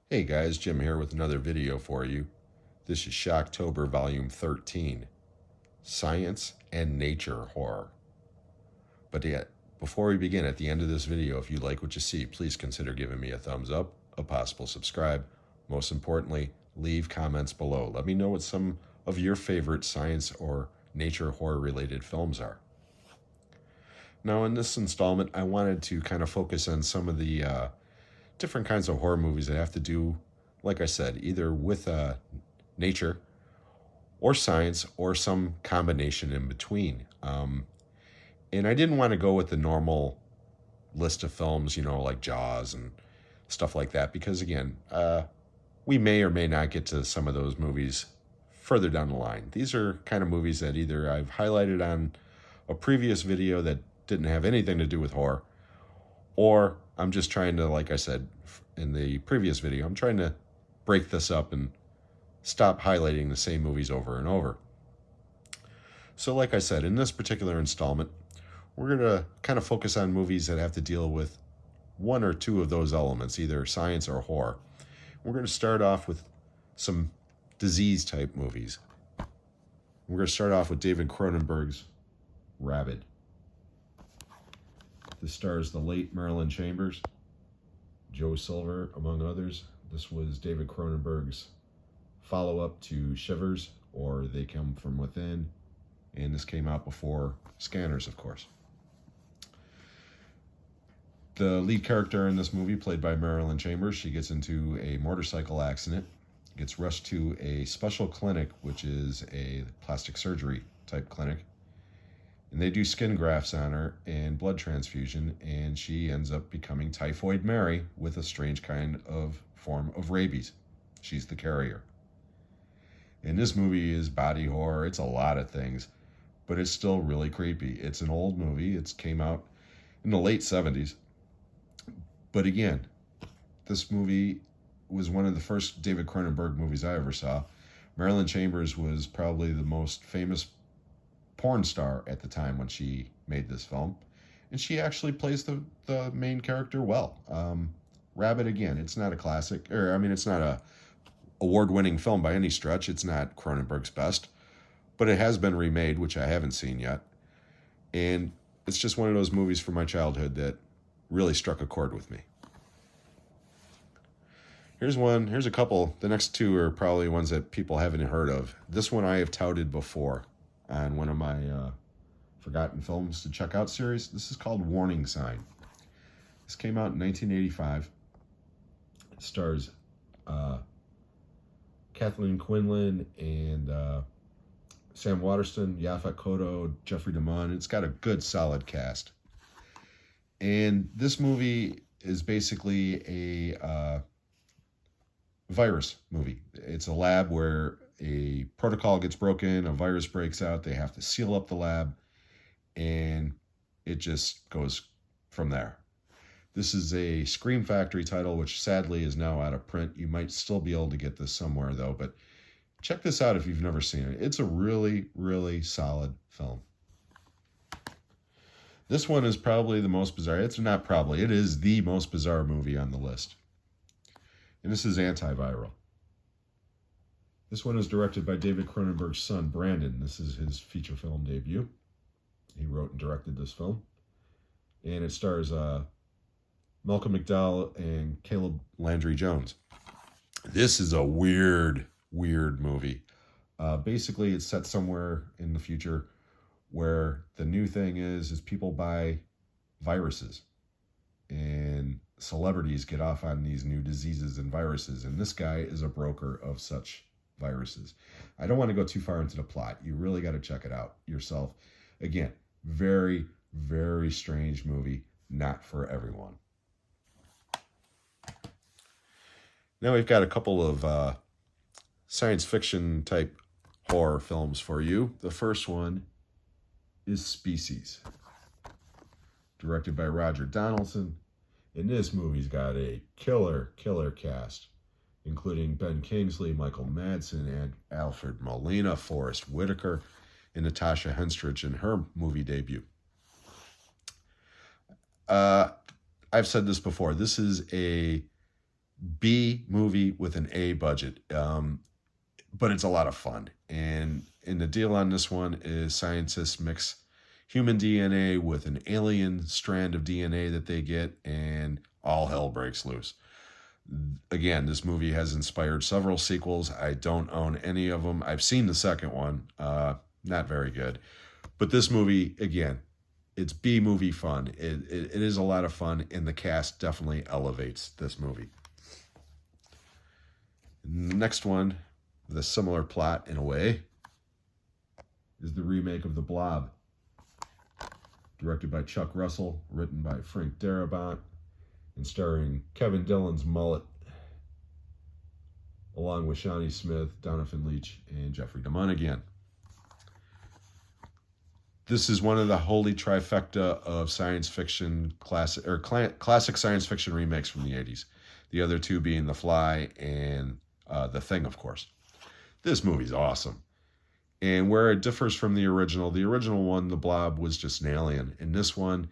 Hey guys, Jim here with another video for you. This is Shocktober Volume 13, Science and Nature Horror. But yet, before we begin, at the end of this video, if you like what you see, please consider giving me a thumbs up, a possible subscribe. Most importantly, leave comments below. Let me know what some of your favorite science or nature horror related films are. Now in this installment, I wanted to kind of focus on some of the different kinds of horror movies that have to do, like I said, either with nature or science or some combination in between. And I didn't want to go with the normal list of films, like Jaws and stuff like that, because again, we may or may not get to some of those movies further down the line. These are kind of movies that either I've highlighted on a previous video that didn't have anything to do with horror, or I'm just trying to, like I said in the previous video, I'm trying to break this up and stop highlighting the same movies over and over. So like I said, in this particular installment, we're going to kind of focus on movies that have to deal with one or two of those elements, either science or horror. We're going to start off with some disease type movies. We're going to start off with David Cronenberg's Rabid. This stars the late Marilyn Chambers, Joe Silver, among others. This was David Cronenberg's follow-up to Shivers, or They Come From Within, and this came out before Scanners, of course. The lead character in this movie, played by Marilyn Chambers, she gets into a motorcycle accident, gets rushed to a special clinic, which is a plastic surgery type clinic, and they do skin grafts on her and blood transfusion, and she ends up becoming Typhoid Mary with a strange kind of form of rabies. She's the carrier. And this movie is body horror. It's a lot of things, but it's still really creepy. It's an old movie. It came out in the late 70s. But again, this movie was one of the first David Cronenberg movies I ever saw. Marilyn Chambers was probably the most famous porn star at the time when she made this film, and she actually plays the main character well. Rabid, again, it's not a classic, it's not a award-winning film by any stretch. It's not Cronenberg's best, but it has been remade, which I haven't seen yet, and it's just one of those movies from my childhood that really struck a chord with me. Here's a couple. The next two are probably ones that people haven't heard of. This one I have touted before on one of my Forgotten Films to Check Out series. This is called Warning Sign. This came out in 1985. It stars Kathleen Quinlan and Sam Waterston, Yaphet Kotto, Jeffrey DeMunn. It's got a good, solid cast. And this movie is basically a virus movie. It's a lab where a protocol gets broken, a virus breaks out, they have to seal up the lab, and it just goes from there. This is a Scream Factory title, which sadly is now out of print. You might still be able to get this somewhere, though, but check this out if you've never seen it. It's a really, really solid film. This one is probably the most bizarre. It's not probably. It is the most bizarre movie on the list. And this is Antiviral. This one is directed by David Cronenberg's son, Brandon. This is his feature film debut. He wrote and directed this film. And it stars Malcolm McDowell and Caleb Landry Jones. This is a weird movie. Basically, it's set somewhere in the future where the new thing is people buy viruses, and celebrities get off on these new diseases and viruses, and this guy is a broker of such viruses. I don't want to go too far into the plot. You really got to check it out yourself. Again, very, very strange movie, not for everyone. Now we've got a couple of science fiction type horror films for you. The first one is Species, directed by Roger Donaldson. And this movie's got a killer cast, including Ben Kingsley, Michael Madsen, and Alfred Molina, Forrest Whitaker, and Natasha Henstridge in her movie debut. I've said this before. This is a B movie with an A budget, but it's a lot of fun. And the deal on this one is scientists mix human DNA with an alien strand of DNA that they get, and all hell breaks loose. Again, this movie has inspired several sequels. I don't own any of them. I've seen the second one, not very good. But this movie, again, it's B movie fun. It is a lot of fun, and the cast definitely elevates this movie. Next one, with a similar plot in a way, is the remake of The Blob. Directed by Chuck Russell, written by Frank Darabont, and starring Kevin Dillon's mullet, along with Shawnee Smith, Donovan Leitch, and Jeffrey DeMunn again. This is one of the holy trifecta of science fiction classic science fiction remakes from the 80s. The other two being The Fly and The Thing, of course. This movie's awesome. And where it differs from the original one, The Blob, was just an alien. In this one,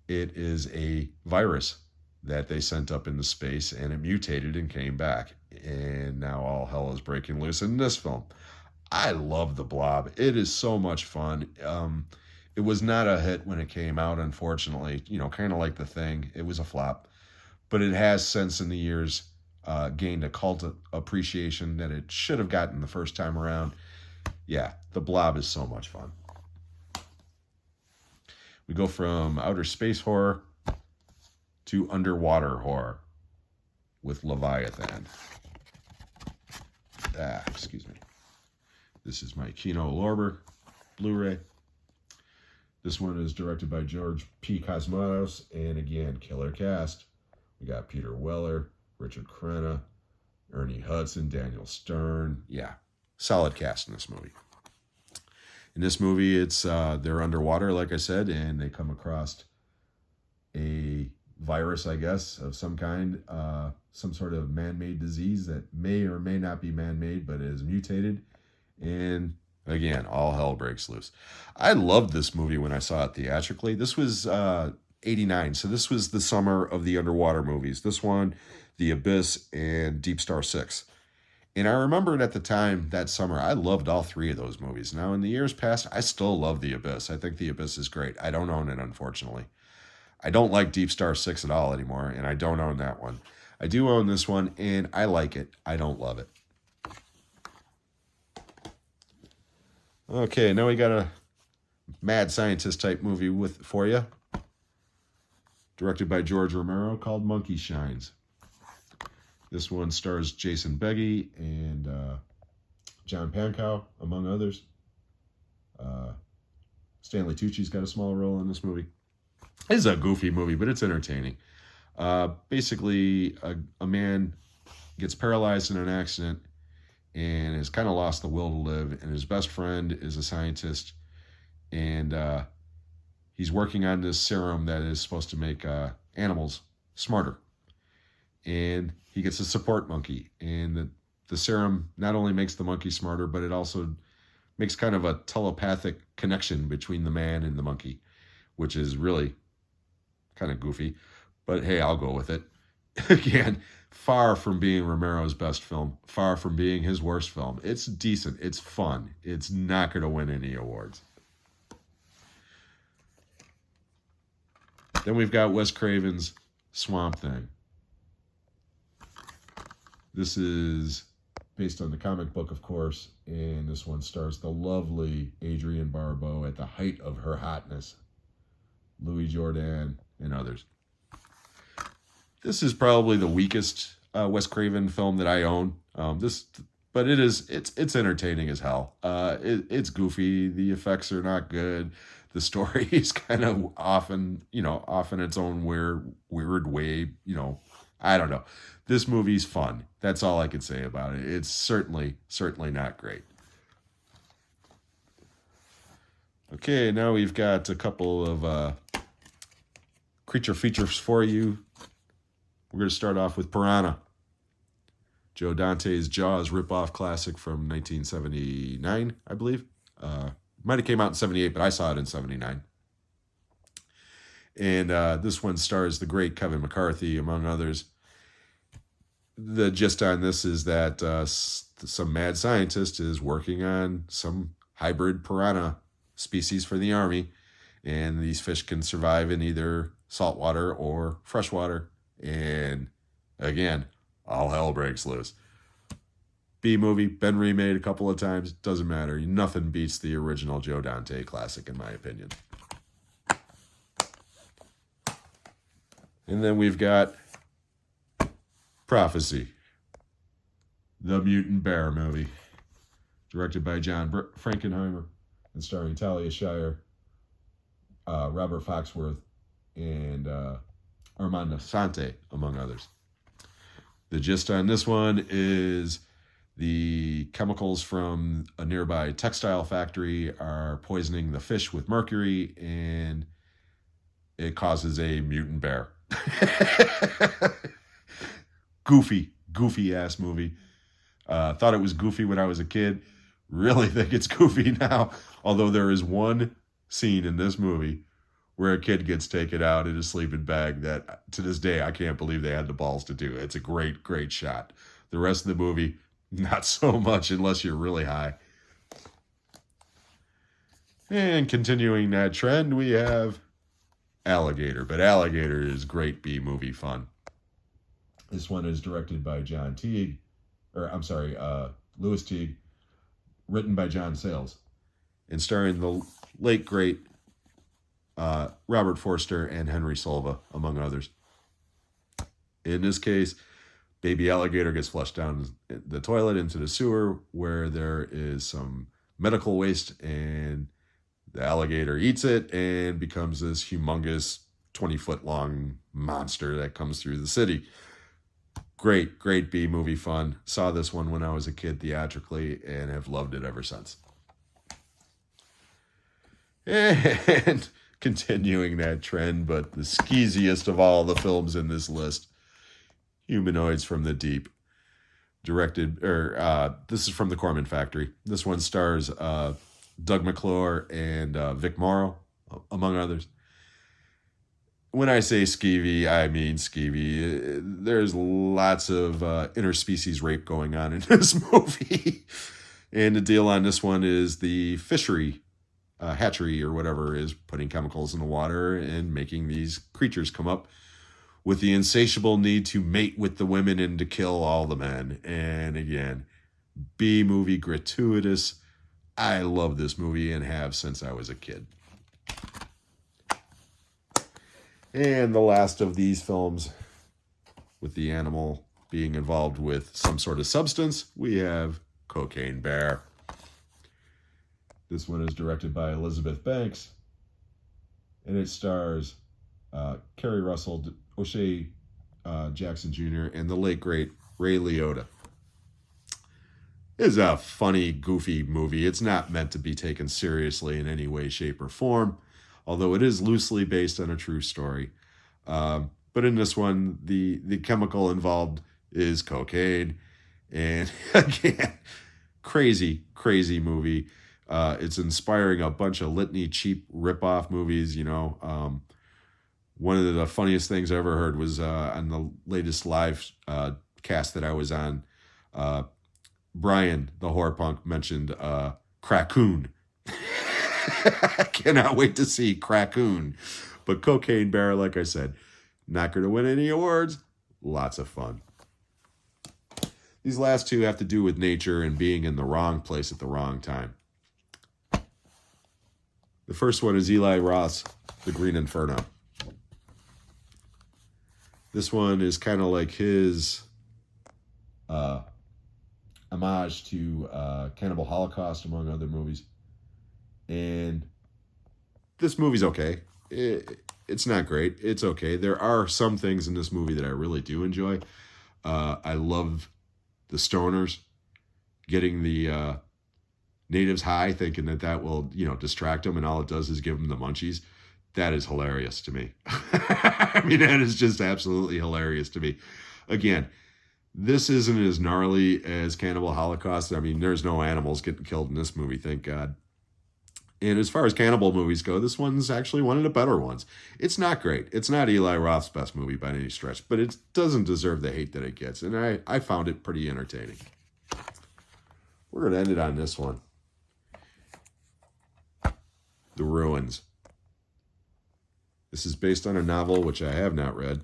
it is a virus that they sent up into space, and it mutated and came back. And now all hell is breaking loose in this film. I love The Blob. It is so much fun. It was not a hit when it came out, unfortunately. You know, kind of like The Thing. It was a flop. But it has since in the years gained a cult appreciation that it should have gotten the first time around. Yeah, The Blob is so much fun. We go from outer space horror to underwater horror with Leviathan. Excuse me. This is my Kino Lorber Blu-ray. This one is directed by George P. Cosmatos, and again, killer cast. We got Peter Weller, Richard Crenna, Ernie Hudson, Daniel Stern. Yeah, solid cast in this movie. In this movie, it's they're underwater, like I said, and they come across a virus, I guess, of some kind, some sort of man-made disease that may or may not be man-made, but is mutated. And again, all hell breaks loose. I loved this movie when I saw it theatrically. This was 89, so this was the summer of the underwater movies. This one, The Abyss, and Deep Star 6. And I remembered at the time, that summer, I loved all three of those movies. Now, in the years past, I still love The Abyss. I think The Abyss is great. I don't own it, unfortunately. I don't like Deep Star 6 at all anymore, and I don't own that one. I do own this one, and I like it. I don't love it. Okay, now we got a mad scientist type movie for you. Directed by George Romero, called Monkey Shines. This one stars Jason Beggy and John Pankow, among others. Stanley Tucci's got a small role in this movie. It's a goofy movie, but it's entertaining. Basically, a man gets paralyzed in an accident and has kind of lost the will to live, and his best friend is a scientist, and he's working on this serum that is supposed to make animals smarter. And he gets a support monkey, and the serum not only makes the monkey smarter, but it also makes kind of a telepathic connection between the man and the monkey, which is really kind of goofy. But hey, I'll go with it. Again, far from being Romero's best film, far from being his worst film. It's decent. It's fun. It's not going to win any awards. Then we've got Wes Craven's Swamp Thing. This is based on the comic book, of course, and this one stars the lovely Adrienne Barbeau at the height of her hotness, Louis Jourdan, and others. This is probably the weakest Wes Craven film that I own. But it's entertaining as hell. It's goofy. The effects are not good. The story is kind of off in its own weird way. I don't know. This movie's fun. That's all I can say about it. It's certainly not great. Okay, now we've got a couple of creature features for you. We're going to start off with Piranha. Joe Dante's Jaws ripoff classic from 1979, I believe. Might have came out in 78, but I saw it in 79. And this one stars the great Kevin McCarthy, among others. the gist on this is that some mad scientist is working on some hybrid piranha species for the army, and these fish can survive in either saltwater or freshwater. And again, all hell breaks loose. B movie, been remade a couple of times, doesn't matter. Nothing beats the original Joe Dante classic, in my opinion. And then we've got Prophecy, the Mutant Bear movie, directed by John Frankenheimer and starring Talia Shire, Robert Foxworth, and Armand Assante, among others. The gist on this one is the chemicals from a nearby textile factory are poisoning the fish with mercury, and it causes a mutant bear. Goofy ass movie. Thought it was goofy when I was a kid. Really think it's goofy now. Although there is one scene in this movie where a kid gets taken out in a sleeping bag that to this day I can't believe they had the balls to do. It's a great shot. The rest of the movie, not so much unless you're really high. And continuing that trend, we have Alligator. But Alligator is great B-movie fun. This one is directed by Louis Teague, written by John Sayles, and starring the late, great Robert Forster and Henry Silva, among others. In this case, baby alligator gets flushed down the toilet into the sewer where there is some medical waste, and the alligator eats it and becomes this humongous 20-foot-long monster that comes through the city. Great B-movie fun. Saw this one when I was a kid theatrically and have loved it ever since. And continuing that trend, but the skeeziest of all the films in this list, Humanoids from the Deep. This is from the Corman Factory. This one stars Doug McClure and Vic Morrow, among others. When I say skeevy, I mean skeevy. There's lots of interspecies rape going on in this movie. And the deal on this one is the fishery, hatchery or whatever, is putting chemicals in the water and making these creatures come up with the insatiable need to mate with the women and to kill all the men. And again, B-movie gratuitous. I love this movie and have since I was a kid. And the last of these films, with the animal being involved with some sort of substance, we have Cocaine Bear. This one is directed by Elizabeth Banks, and it stars Kerry Russell, O'Shea Jackson Jr., and the late, great Ray Liotta. It is a funny, goofy movie. It's not meant to be taken seriously in any way, shape, or form, although it is loosely based on a true story. But in this one, the chemical involved is cocaine. And again, crazy movie. It's inspiring a bunch of litany cheap rip-off movies, One of the funniest things I ever heard was on the latest live cast that I was on. Brian, the horror punk, mentioned Crackoon. I cannot wait to see Crackoon. But Cocaine Bear, like I said, not going to win any awards. Lots of fun. These last two have to do with nature and being in the wrong place at the wrong time. The first one is Eli Roth's The Green Inferno. This one is kind of like his homage to Cannibal Holocaust, among other movies. And this movie's okay. It's not great. It's okay. There are some things in this movie that I really do enjoy. I love the stoners getting the natives high, thinking that will, distract them, and all it does is give them the munchies. That is hilarious to me. I mean, that is just absolutely hilarious to me. Again, this isn't as gnarly as Cannibal Holocaust. I mean, there's no animals getting killed in this movie, thank God. And as far as cannibal movies go, this one's actually one of the better ones. It's not great. It's not Eli Roth's best movie by any stretch, but it doesn't deserve the hate that it gets. And I found it pretty entertaining. We're going to end it on this one. The Ruins. This is based on a novel which I have not read,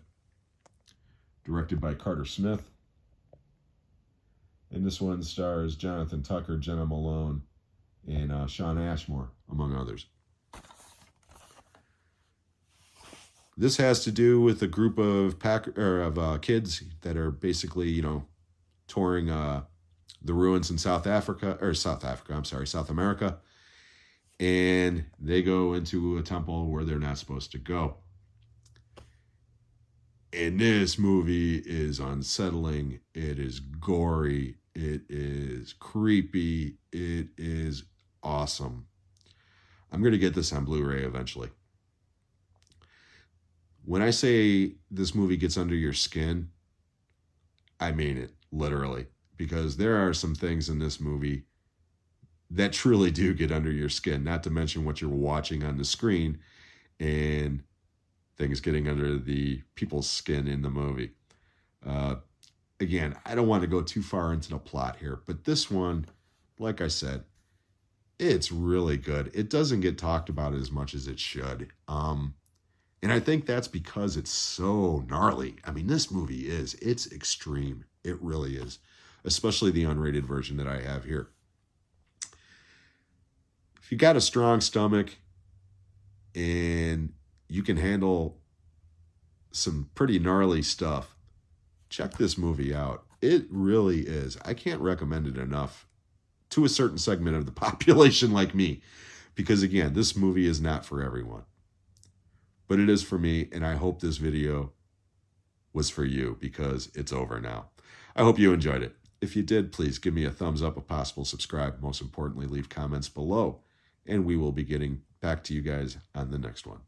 directed by Carter Smith. And this one stars Jonathan Tucker, Jenna Malone, and Shawn Ashmore, among others. This has to do with a group of kids that are basically, touring the ruins in South America. And they go into a temple where they're not supposed to go. And this movie is unsettling. It is gory. It is creepy. It is awesome. I'm going to get this on Blu-ray eventually. When I say this movie gets under your skin, I mean it, literally. Because there are some things in this movie that truly do get under your skin, not to mention what you're watching on the screen and things getting under the people's skin in the movie. Again, I don't want to go too far into the plot here, but this one, like I said, it's really good. It doesn't get talked about as much as it should. And I think that's because it's so gnarly. I mean, this movie it's extreme. It really is, especially the unrated version that I have here. If you got a strong stomach and you can handle some pretty gnarly stuff, check this movie out. It really is. I can't recommend it enough to a certain segment of the population like me. Because again, this movie is not for everyone. But it is for me, and I hope this video was for you because it's over now. I hope you enjoyed it. If you did, please give me a thumbs up, if possible, subscribe. Most importantly, leave comments below. And we will be getting back to you guys on the next one.